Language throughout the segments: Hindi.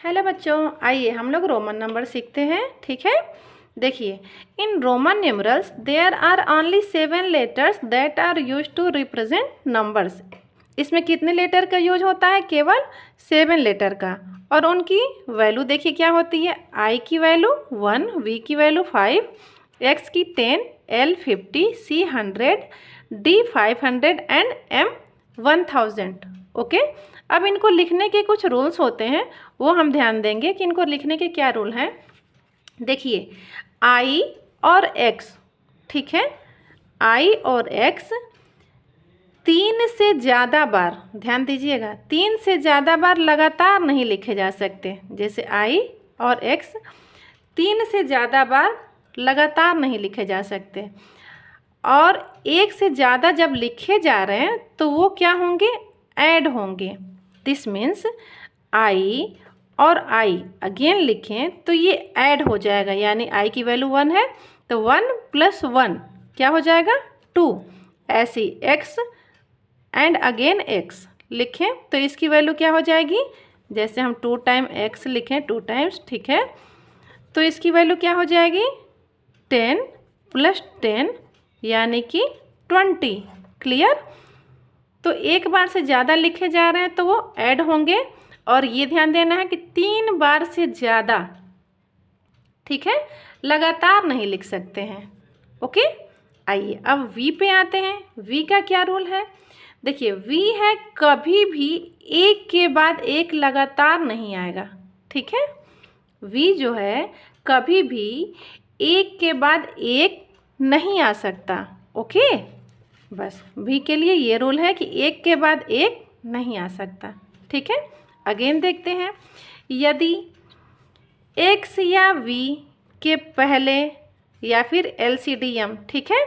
हेलो बच्चों, आइए हम लोग रोमन नंबर सीखते हैं। ठीक है, देखिए in Roman numerals there are only 7 letters that are use to represent numbers. इसमें कितने लेटर का यूज होता है? केवल 7 लेटर का। और उनकी वैल्यू देखिए क्या होती है। आई की वैल्यू 1, वी की वैल्यू 5, एक्स की 10, L 50, C 100, D 500 and M 1000। Okay, अब इनको लिखने के कुछ रूल्स होते हैं, वो हम ध्यान देंगे कि इनको लिखने के क्या रूल हैं। देखिए आई और एक्स, ठीक है, आई और एक्स 3 से ज़्यादा बार, ध्यान दीजिएगा, 3 से ज़्यादा बार लगातार नहीं लिखे जा सकते। जैसे आई और एक्स 3 से ज़्यादा बार लगातार नहीं लिखे जा सकते। और एक से ज़्यादा जब लिखे जा रहे हैं तो वो क्या होंगे? ऐड होंगे। दिस मीन्स आई और आई अगेन लिखें तो ये ऐड हो जाएगा, यानी आई की वैल्यू 1 है तो 1 + 1 क्या हो जाएगा? 2। ऐसी एक्स एंड अगेन एक्स लिखें तो इसकी वैल्यू क्या हो जाएगी? जैसे हम 2 टाइम एक्स लिखें 2 टाइम्स, ठीक है, तो इसकी वैल्यू क्या हो जाएगी? 10 + 10 यानी कि 20। क्लियर? तो एक बार से ज़्यादा लिखे जा रहे हैं तो वो ऐड होंगे। और ये ध्यान देना है कि 3 बार से ज़्यादा, ठीक है, लगातार नहीं लिख सकते हैं। ओके, आइए अब वी पे आते हैं। वी का क्या रूल है? देखिए वी है कभी भी एक के बाद एक लगातार नहीं आएगा। ठीक है, वी जो है कभी भी एक के बाद एक नहीं आ सकता। ओके, बस वी के लिए ये रूल है कि एक के बाद एक नहीं आ सकता। ठीक है, अगेन देखते हैं। यदि एक्स या वी के पहले या फिर एलसीडीएम, ठीक है,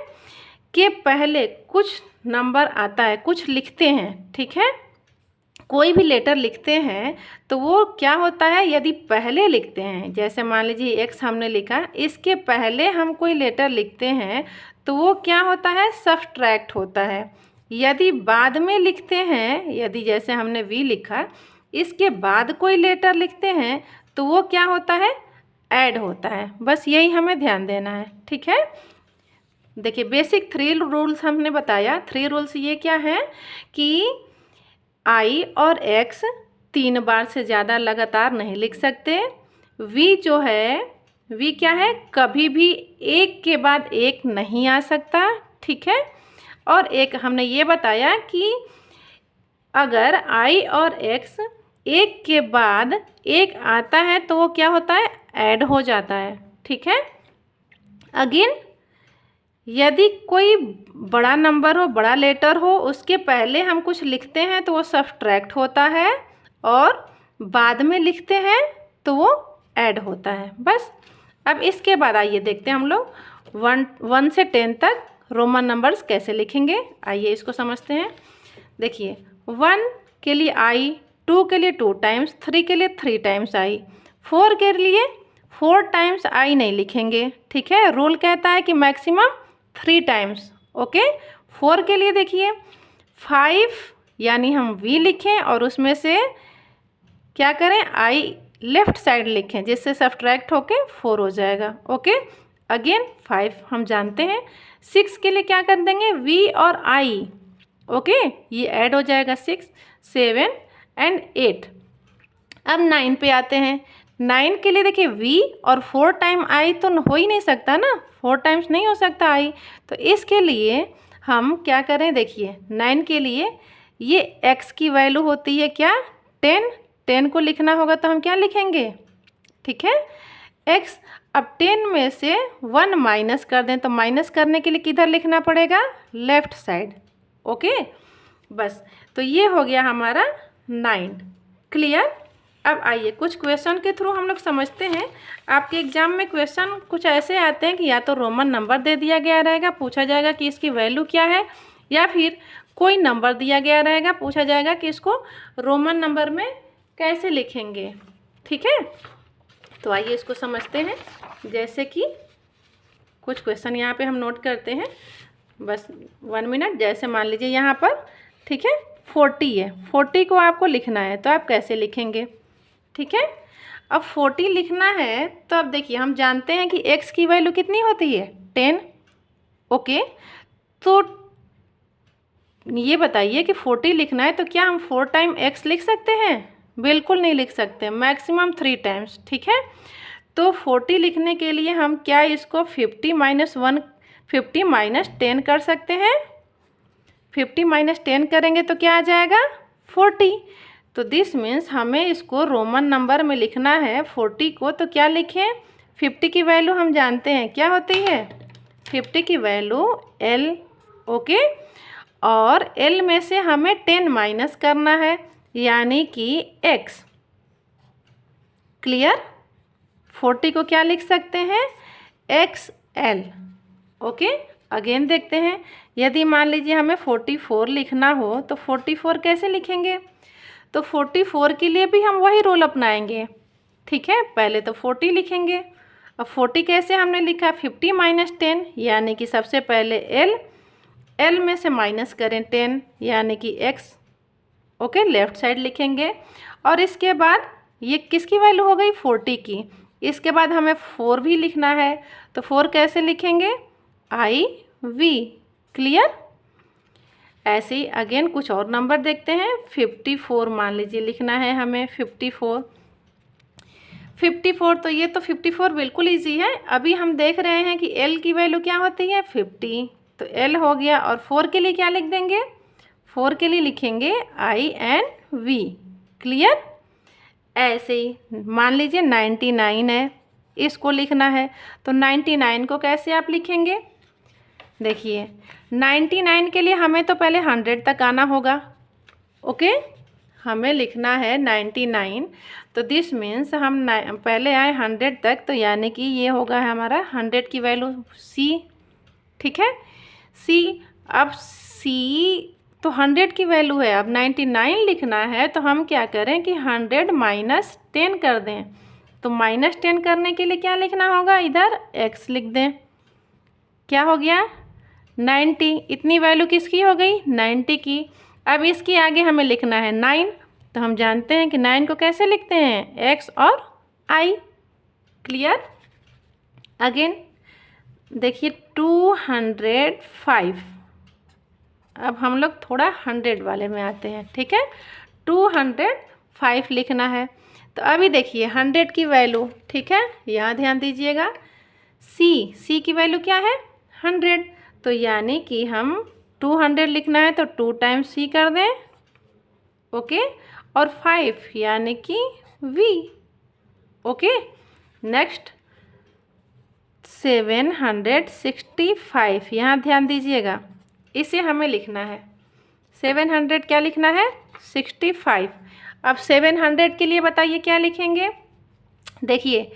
के पहले कुछ नंबर आता है, कुछ लिखते हैं, ठीक है, कोई भी लेटर लिखते हैं तो वो क्या होता है? यदि पहले लिखते हैं, जैसे मान लीजिए एक्स हमने लिखा, इसके पहले हम कोई लेटर लिखते हैं तो वो क्या होता है? सब्ट्रैक्ट होता है। यदि बाद में लिखते हैं, यदि जैसे हमने वी लिखा, इसके बाद कोई लेटर लिखते हैं तो वो क्या होता है? ऐड होता है। बस यही हमें ध्यान देना है। ठीक है, देखिए बेसिक 3 रूल्स हमने बताया। 3 रूल्स ये क्या हैं कि आई और एक्स 3 बार से ज़्यादा लगातार नहीं लिख सकते। वी जो है, वी क्या है? कभी भी एक के बाद एक नहीं आ सकता। ठीक है, और एक हमने ये बताया कि अगर आई और एक्स एक के बाद एक आता है तो वो क्या होता है? ऐड हो जाता है। ठीक है, अगेन यदि कोई बड़ा नंबर हो, बड़ा लेटर हो, उसके पहले हम कुछ लिखते हैं तो वो सब्ट्रैक्ट होता है, और बाद में लिखते हैं तो वो ऐड होता है। बस अब इसके बाद आइए देखते हैं हम लोग 1 से 10 तक रोमन नंबर्स कैसे लिखेंगे। आइए इसको समझते हैं। देखिए 1 के लिए आई, 2 के लिए 2 टाइम्स, 3 के लिए 3 टाइम्स आई, 4 के लिए 4 टाइम्स आई नहीं लिखेंगे। ठीक है, रूल कहता है कि मैक्सिमम 3 टाइम्स। ओके, 4 के लिए देखिए 5 यानी हम वी लिखें और उसमें से क्या करें? आई लेफ्ट साइड लिखें, जिससे सब्ट्रैक्ट होके 4 हो जाएगा। ओके, अगेन 5 हम जानते हैं। 6 के लिए क्या कर देंगे? वी और आई। ओके, ये ऐड हो जाएगा 6, 7 एंड 8। अब 9 पे आते हैं। 9 के लिए देखिए वी और 4 टाइम आई तो हो ही नहीं सकता ना, 4 टाइम्स नहीं हो सकता आई, तो इसके लिए हम क्या करें? देखिए 9 के लिए ये x की वैल्यू होती है क्या? 10। 10 को लिखना होगा तो हम क्या लिखेंगे? ठीक है, x। अब 10 में से 1 माइनस कर दें तो माइनस करने के लिए किधर लिखना पड़ेगा? Left side. ओके, बस तो ये हो गया हमारा 9। क्लियर? अब आइए कुछ क्वेश्चन के थ्रू हम लोग समझते हैं। आपके एग्जाम में क्वेश्चन कुछ ऐसे आते हैं कि या तो रोमन नंबर दे दिया गया रहेगा, पूछा जाएगा कि इसकी वैल्यू क्या है, या फिर कोई नंबर दिया गया रहेगा, पूछा जाएगा कि इसको रोमन नंबर में कैसे लिखेंगे। ठीक है, तो आइए इसको समझते हैं। जैसे कि कुछ क्वेश्चन यहाँ पे हम नोट करते हैं, बस 1 मिनट। जैसे मान लीजिए यहाँ पर, ठीक है, 40 है, 40 को आपको लिखना है तो आप कैसे लिखेंगे? ठीक है, अब 40 लिखना है तो अब देखिए हम जानते हैं कि x की वैल्यू कितनी होती है 10। ओके, तो ये बताइए कि 40 लिखना है तो क्या हम 4 टाइम x लिख सकते हैं? बिल्कुल नहीं लिख सकते, मैक्सिमम 3 टाइम्स। ठीक है, तो 40 लिखने के लिए हम क्या इसको 50 माइनस 10 कर सकते हैं? 50 माइनस 10 करेंगे तो क्या आ जाएगा 40। तो दिस मीन्स हमें इसको रोमन नंबर में लिखना है 40 को, तो क्या लिखें? 50 की वैल्यू हम जानते हैं क्या होती है, 50 की वैल्यू L। ओके, और L में से हमें 10 माइनस करना है यानी कि X। क्लियर? 40 को क्या लिख सकते हैं XL। ओके, अगेन देखते हैं, यदि मान लीजिए हमें 44 लिखना हो तो 44 कैसे लिखेंगे? तो 44 के लिए भी हम वही रूल अपनाएंगे। ठीक है, पहले तो 40 लिखेंगे। अब 40 कैसे हमने लिखा 50 माइनस 10 यानी कि सबसे पहले L में से माइनस करें 10 यानी कि X। ओके, लेफ्ट साइड लिखेंगे और इसके बाद ये किसकी वैल्यू हो गई 40 की। इसके बाद हमें 4 भी लिखना है तो 4 कैसे लिखेंगे IV। क्लियर? ऐसे ही अगेन कुछ और नंबर देखते हैं। 54 मान लीजिए लिखना है हमें 54। तो ये तो 54 बिल्कुल ईजी है। अभी हम देख रहे हैं कि L की वैल्यू क्या होती है 50, तो L हो गया। और 4 के लिए क्या लिख देंगे? 4 के लिए लिखेंगे INV। क्लियर? ऐसे ही मान लीजिए 99 है, इसको लिखना है तो 99 को कैसे आप लिखेंगे? देखिए 99 के लिए हमें तो पहले 100 तक आना होगा। ओके, हमें लिखना है 99, तो दिस मीन्स हम पहले आए 100 तक, तो यानी कि ये होगा हमारा 100 की वैल्यू C। ठीक है, C। अब C तो 100 की वैल्यू है, अब 99 लिखना है तो हम क्या करें कि 100 माइनस 10 कर दें। तो माइनस 10 करने के लिए क्या लिखना होगा, इधर X लिख दें। क्या हो गया 90। इतनी वैल्यू किसकी हो गई 90 की। अब इसके आगे हमें लिखना है 9, तो हम जानते हैं कि 9 को कैसे लिखते हैं X और I। क्लियर? अगेन देखिए 205। अब हम लोग थोड़ा 100 वाले में आते हैं। ठीक है, 205 लिखना है। तो अभी देखिए 100 की वैल्यू, ठीक है, यहाँ ध्यान दीजिएगा, C की वैल्यू क्या है 100, तो यानी कि हम 200 लिखना है तो 2 टाइम्स C कर दें। ओके, और 5 यानी कि V। ओके, नेक्स्ट 765, यहाँ ध्यान दीजिएगा, इसे हमें लिखना है 700। क्या लिखना है 65। अब 700 के लिए बताइए क्या लिखेंगे? देखिए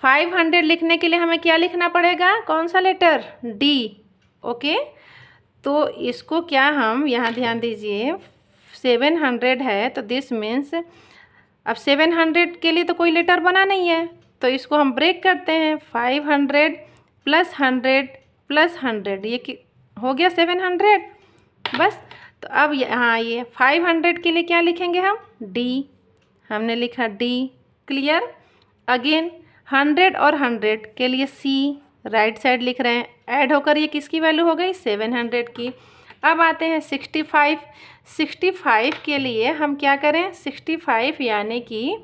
500 लिखने के लिए हमें क्या लिखना पड़ेगा, कौन सा लेटर D। ओके, तो इसको क्या हम यहाँ ध्यान दीजिए 700 है तो दिस मीन्स अब 700 के लिए तो कोई लेटर बना नहीं है, तो इसको हम ब्रेक करते हैं 500 प्लस 100 प्लस 100, ये हो गया 700 बस। तो अब यहाँ ये 500 के लिए क्या लिखेंगे हम D, हमने लिखा D। क्लियर? अगेन 100 और 100 के लिए C राइट साइड लिख रहे हैं, ऐड होकर ये किसकी वैल्यू हो गई 700 की। अब आते हैं 65 के लिए हम क्या करें 65 यानी कि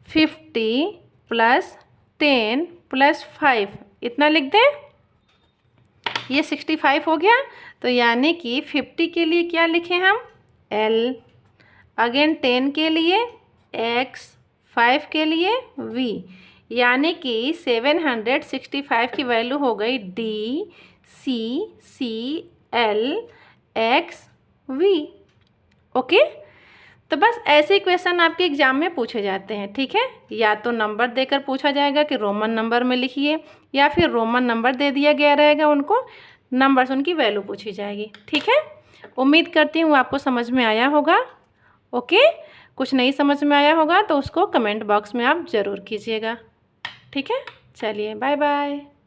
50 प्लस 10 प्लस 5, इतना लिख दें, ये 65 हो गया। तो यानी कि 50 के लिए क्या लिखें हम L, अगेन 10 के लिए X, 5 के लिए V, यानी कि 765 की वैल्यू हो गई D C L X V। Okay, तो बस ऐसे क्वेश्चन आपके एग्जाम में पूछे जाते हैं। ठीक है, या तो नंबर देकर पूछा जाएगा कि रोमन नंबर में लिखिए, या फिर रोमन नंबर दे दिया गया रहेगा, उनको नंबर्स उनकी वैल्यू पूछी जाएगी। ठीक है, उम्मीद करती हूँ आपको समझ में आया होगा। ओके, कुछ नहीं समझ में आया होगा तो उसको कमेंट बॉक्स में आप ज़रूर कीजिएगा। ठीक है, चलिए बाय बाय।